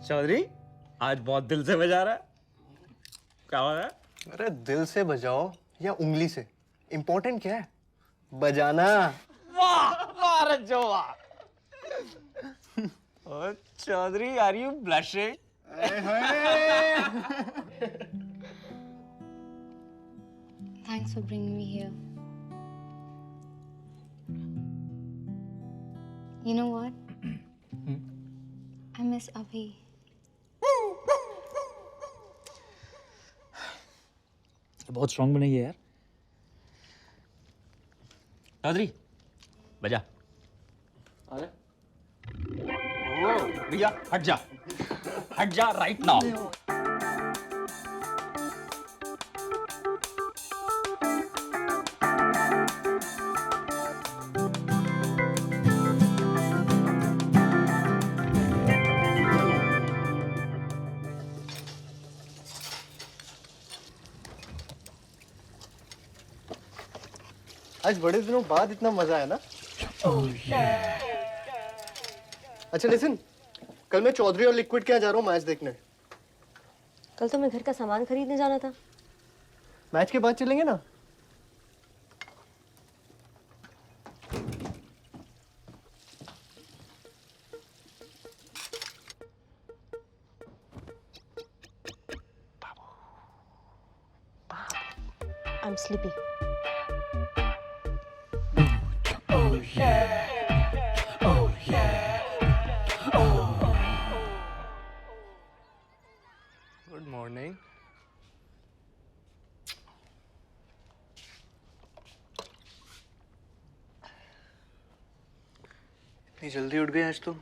चौधरी आज बहुत दिल से बजा रहा है, क्या हो रहा है? अरे दिल से बजाओ या उंगली से, इम्पोर्टेंट क्या है? बजाना। वाह वाह रज्जो वाह। ओ Chaudhary are you blushing? Thanks for bringing me here. You know what? I miss Abhi. बहुत स्ट्रांग बनी है यार। चौधरी बजा। अरे ओ भैया हट जा राइट नाउ। आज बड़े दिनों बाद इतना मजा आया ना। अच्छा लिसन, कल मैं चौधरी और लिक्विड के यहाँ जा रहा हूँ मैच देखने। कल तो मैं घर का सामान खरीदने जाना था। मैच के बाद चलेंगे ना? I'm sleepy. Good morning. इतनी जल्दी उठ गए आज तुम?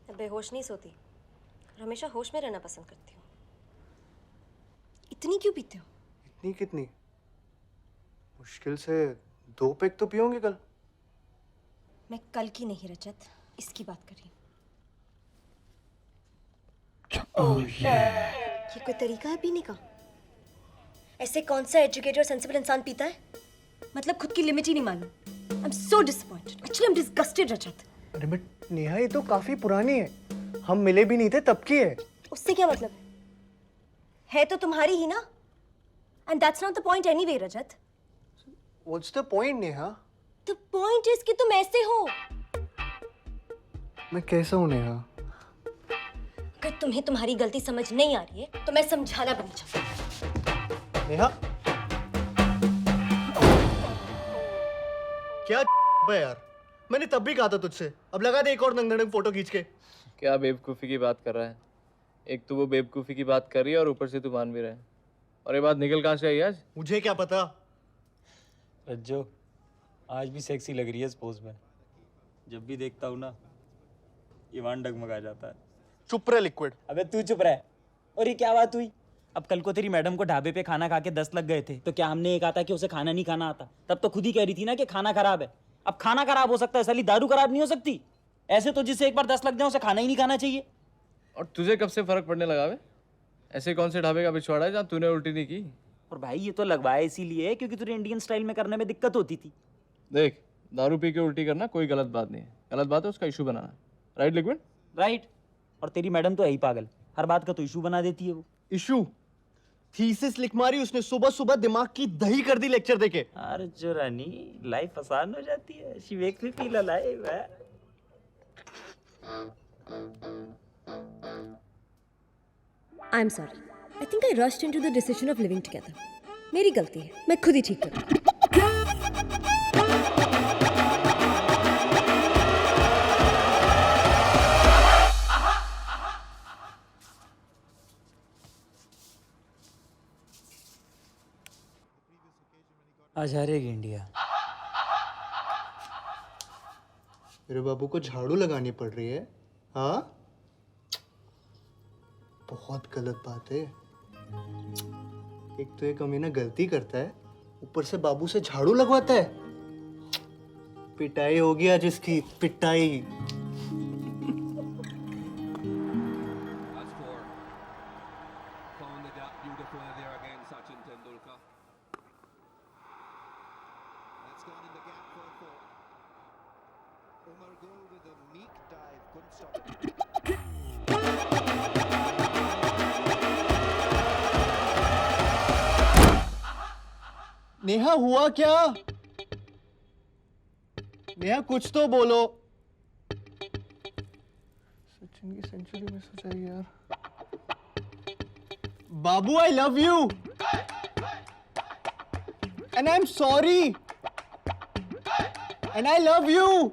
मैं बेहोश नहीं सोती और हमेशा होश में रहना पसंद करती हूँ। इतनी क्यों पीते हो? इतनी कितनी? मुश्किल से 2 पैक तो पियोगे कल। मैं कल की नहीं रजत, इसकी बात कर रही हूँ। ये कोई तरीका है पीने का? ऐसे कौन सा एजुकेटेड और सेंसिबल इंसान पीता है? मतलब खुद की लिमिट ही नहीं मालूम। I am so disappointed. Actually I am disgusted Rajat. अरे बट नेहा, ये तो काफी पुरानी है, हम मिले भी नहीं थे तब की है। उससे क्या मतलब है तो तुम्हारी ही ना। And that's not the point anyway Rajat. What's the point Neha? The point is कि तुम ऐसे हो। मैं कैसा हूँ नेहा? अगर तुम्हें तुम्हारी गलती समझ नहीं आ रही है तो मैं समझाना भी नहीं चाहती। नेहा क्या है यार? मैंने तब भी कहा था तुझसे, अब लगा दे एक और नंगधड़ंग फोटो खींच के। क्या बेवकूफ़ी की बात कर रहा है? एक तो वो बेवकूफ़ी की बात कर रही है और ऊपर से तू मान भी रहा है। और ये बात निकल कहाँ से आई आज? मुझे क्या पता। रज्जो आज भी सेक्सी लग रही है इस पोज में। जब भी देखता हूँ ना ईमान डगमगा जाता है। चुप रहे लिक्विड। अबे तू चुप रह। और ये क्या बात हुई? अब कल को तेरी मैडम को ढाबे पे खाना खा के 10 लग गए थे तो क्या हमने ये कहा था कि उसे खाना नहीं खाना आता? तब तो खुद ही कह रही थी ना कि खाना खराब है। अब खाना खराब हो सकता है, साली दारू खराब नहीं हो सकती? ऐसे तो जिसे एक बार 10 लग जाए उसे खाना ही नहीं खाना चाहिए। और तुझे कब से फ़र्क पड़ने लगा बे? ऐसे कौन से ढाबे का पिछवाड़ा है जहाँ तूने उल्टी नहीं की? और भाई ये तो लगवाया इसीलिए क्योंकि तुझे इंडियन स्टाइल में करने में दिक्कत होती थी। देख, दारू पी के उल्टी करना कोई गलत बात नहीं है। गलत बात है उसका इशू बनाना। Right liquid? राइट। और तेरी मैडम तो है ही पागल, हर बात का तो इशू बना देती है वो। इशू? थीसिस लिख मारी उसने, सुबह सुबह दिमाग की दही कर दी लेक्चर देके। अरे जो रानी लाइफ आसान हो जाती है। She makes me feel alive. I am sorry. I think I rushed into the decision of living together. मेरी गलती है, मैं खुद ही ठीक करूँ। आज हारेगी इंडिया। मेरे बाबू को झाड़ू लगानी पड़ रही है? हाँ, बहुत गलत बात है। एक तो ये कमीना गलती करता है, ऊपर से बाबू से झाड़ू लगवाता है। पिटाई होगी आज इसकी, पिटाई। Umar Gul with a meek dive, couldn't stop it. Neha हुआ क्या? नेहा कुछ तो बोलो। सचिन की सेंचुरी मिस हो जाएगी यार। बाबू I love you and I am sorry and I love you.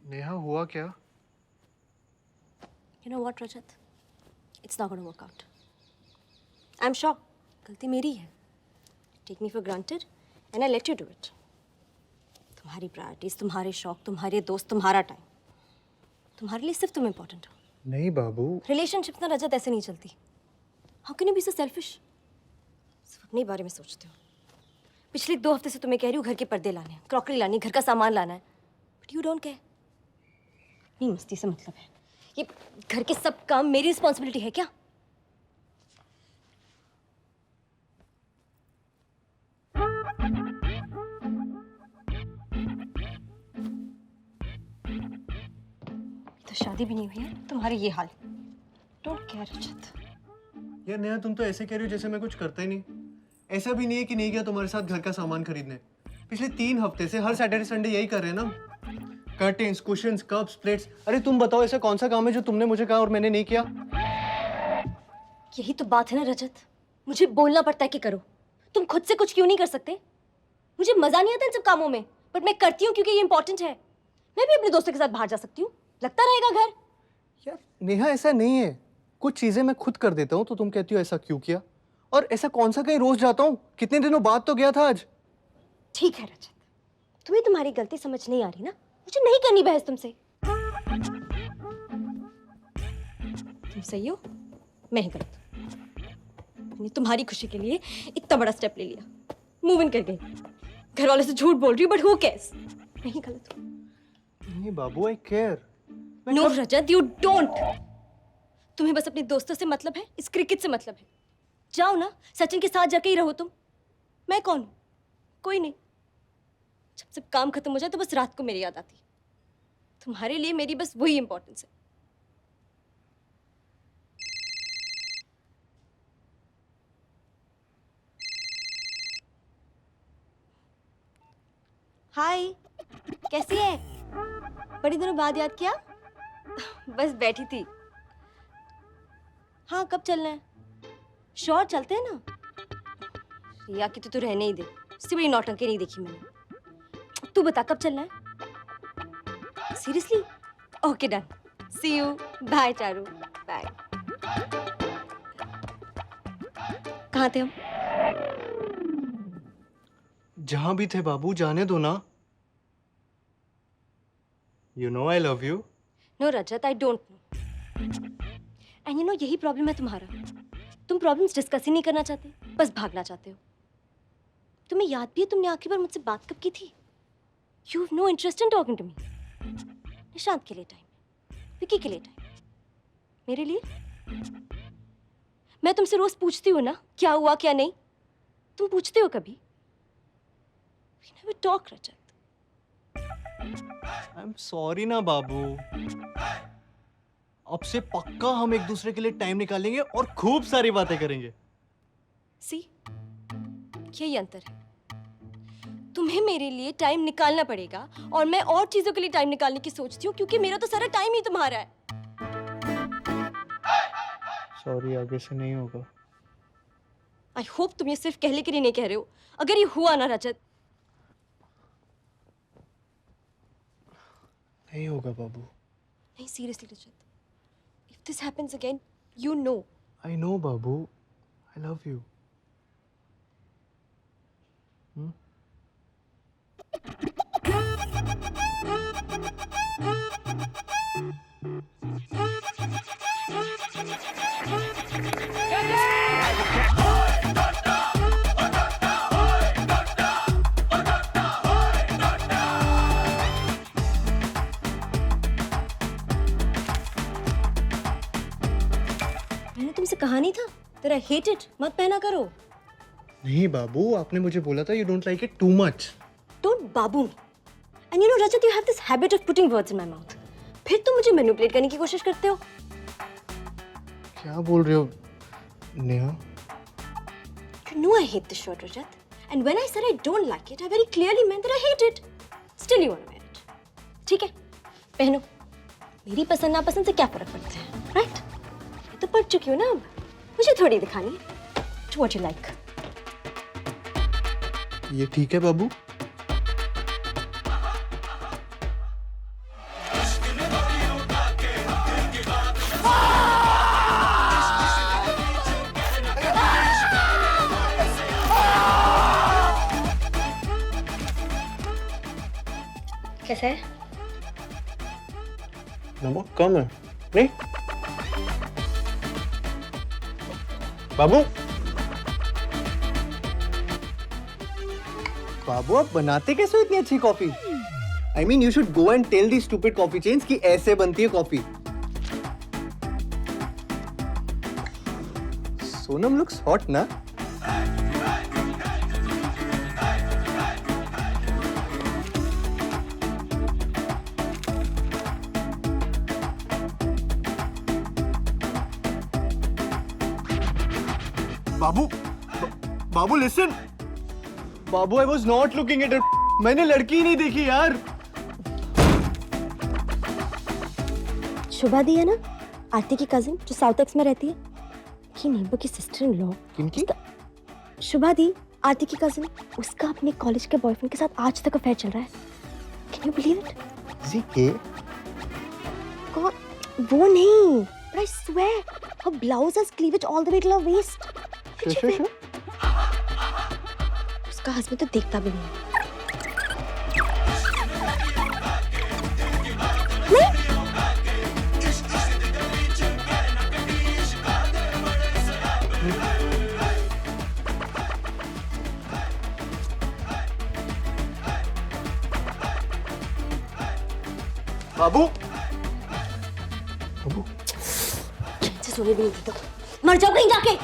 Neha हुआ क्या? You know what, Rajat? It's not going to work out. I'm sure. गलती मेरी है. Take me for granted, and I let you do it. तुम्हारी priorities, तुम्हारे शौक, तुम्हारे दोस्त, तुम्हारा टाइम. तुम्हारे लिए सिर्फ तुम इम्पोर्टेंट हो. नहीं बाबू। रिलेशनशिप ना रजत ऐसे नहीं चलती. How can you be so selfish? सिर्फ अपने बारे में सोचते हो. पिछले 2 हफ्ते से तुम्हें कह रही हूँ घर के पर्दे लाने, क्रॉकरी लानी, घर का सामान लाना है. But you don't care. नहीं मस्ती से मतलब है. ये घर के सब काम मेरी रिस्पॉन्सिबिलिटी है क्या? तो शादी भी नहीं हुई है, तुम्हारे ये हाल. डोंट केयर रजत. यार नेहा तुम तो ऐसे कह रही हो जैसे मैं कुछ करता ही नहीं. ऐसा भी नहीं है कि नहीं गया तुम्हारे साथ घर का सामान खरीदने. पिछले 3 हफ्ते से हर सैटरडे संडे यही कर रहे हैं ना. Curtains, cushions, cups, plates. अरे तुम बताओ ऐसा कौन सा काम है जो तुमने मुझे कहा और मैंने नहीं किया? यही तो बात है ना रजत. मुझे बोलना पड़ता है कि करो. तुम खुद से कुछ क्यों नहीं कर सकते? मुझे मजा नहीं आता इन सब कामों में, बट मैं करती हूँ क्योंकि ये इंपॉर्टेंट है. मैं भी अपने दोस्तों के साथ बाहर जा सकती हूँ. लगता रहेगा घर. यार नेहा ऐसा नहीं है. कुछ चीजें मैं खुद कर देता हूँ तो तुम कहती हो ऐसा क्यों किया? और ऐसा कौन सा कहीं रोज जाता हूँ? कितने दिनों बाद तो गया था आज. ठीक है रजत, तुम्हें तुम्हारी गलती समझ नहीं आ रही ना. मुझे नहीं करनी बहस तुमसे. तुम सही हो, मैं ही गलत. मैंने तुम्हारी खुशी के लिए इतना बड़ा स्टेप ले लिया. मूव इन कर गई. घर वालों से झूठ बोल रही हूँ, बट हु केयर्स. मैं ही गलत हूँ. नहीं बाबू I care. No Rajat, you don't. तुम्हें बस अपने दोस्तों से मतलब है, इस क्रिकेट से मतलब है. जाओ ना, सचिन के साथ जाके ही रहो तुम. मैं कौन हूँ? कोई नहीं. जब सब काम खत्म हो जाए तो बस रात को मेरी याद आती. तुम्हारे लिए मेरी बस वही इंपॉर्टेंस है. हाय, कैसी है? बड़ी दिनों बाद याद किया. बस बैठी थी. हाँ, कब चलना है? श्योर, चलते हैं ना. रिया की तो तू रहने ही दे. इससे बड़ी नौटंकी नहीं देखी मैंने. तू बता कब चलना है? Seriously? Okay done. See you. Bye Charu. Bye. कहाँ थे हम? जहां भी थे बाबू जाने दो ना. You know I love you. No Rajat, I don't know. And you know यही प्रॉब्लम है तुम्हारा. तुम प्रॉब्लम्स डिस्कस ही नहीं करना चाहते, बस भागना चाहते हो. तुम्हें याद भी है तुमने आखिरी बार मुझसे बात कब की थी? You have no interest in talking to me. Nishant के लिए टाइम, विकी के लिए टाइम, मेरे लिए. मैं तुमसे रोज पूछती हूँ ना क्या हुआ क्या नहीं. तुम पूछते हो कभी? We never talk, Rajat. I am sorry ना बाबू. अब से पक्का हम एक दूसरे के लिए टाइम निकालेंगे और खूब सारी बातें करेंगे. सी, यही अंतर है. तुम्हें मेरे लिए टाइम निकालना पड़ेगा और मैं और चीजों के लिए टाइम निकालने की सोचती हूँ क्योंकि मेरा तो सारा टाइम ही तुम्हारा है. सॉरी, आगे से नहीं होगा. आई होप तुम ये सिर्फ कहने के लिए नहीं कह रहे हो. अगर ये हुआ ना रजत. नहीं होगा बाबू. नहीं, seriously Rajat. If this happens again, you know. I know Babu. I love you. मैंने तुमसे कहा नहीं था तेरा हेट इट मत पहना करो. नहीं बाबू, आपने मुझे बोला था you don't like it too much. Don't Babu me. And you know, Rajat, you have this habit of putting words in my mouth. फिर तुम मुझे मैनिपुलेट करने की कोशिश करते हो. क्या बोल रहे हो Neha? You know I hate this shirt, Rajat. And when I said I don't like it, I very clearly meant that I hate it. Still you want to wear it. ठीक है, पहनो. मेरी पसंद नापसंद से क्या फर्क पड़ता है, right? मैं तो पढ़ चुकी हूँ ना अब. मुझे थोड़ी दिखानी है. Do what you like. ये ठीक है बाबू? कैसा है? नमक कम है नहीं? बाबू बाबू आप बनाते कैसे हो इतनी अच्छी coffee? I mean, you should go and tell these stupid coffee chains कि ऐसे बनती है कॉफी. सोनम looks hot ना? बाबू बाबू लिसन. बाबू I was not looking at it. मैंने लड़की ही नहीं देखी यार. शुभा दी है ना, आरती की कजिन जो साउथ एक्स में रहती है, की नींबू की सिस्टर इन लॉ. किनकी? शुभा दी, आरती की कजिन, उसका अपने कॉलेज के बॉयफ्रेंड के साथ आज तक अफेयर चल रहा है. Can you believe it? GK कौन? वो नहीं, but I swear her blouse has cleavage all the way till her waist. sure. उसका हस्बैंड तो देखता भी नहीं. बाबू बाबू से सोने भी नहीं देता. मर जाओ कहीं जाके.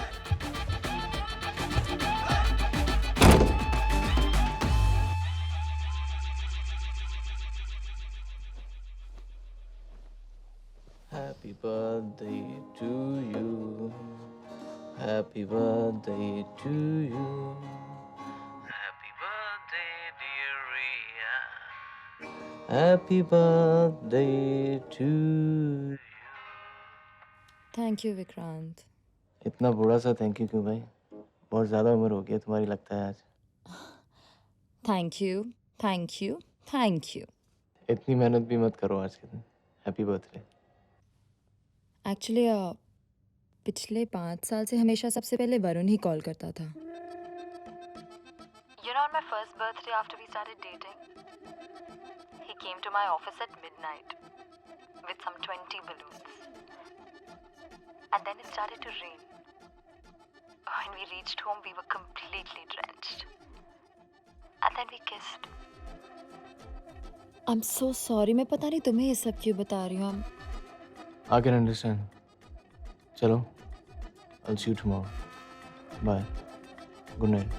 Happy birthday to you. Happy birthday to you. Happy birthday, dear Ria. Happy birthday to you. Thank you Vikrant. इतना बूढ़ा सा थैंक यू क्यों भाई? बहुत ज़्यादा उम्र हो गई है तुम्हारी लगता है आज. Thank you, thank you, thank you. इतनी मेहनत भी मत करो आज के दिन. Happy birthday. एक्चुअली पिछले 5 साल से हमेशा सबसे पहले वरुण ही कॉल करता था. You know, on my first birthday after we started dating, he came to my office at midnight with some 20 balloons. And then it started to rain. When we reached home, we were completely drenched. And then we kissed. I am so sorry. मैं पता नहीं तुम्हें ये सब क्यों बता रही हूँ. I can understand. चलो, I'll see you tomorrow. Bye. Good night.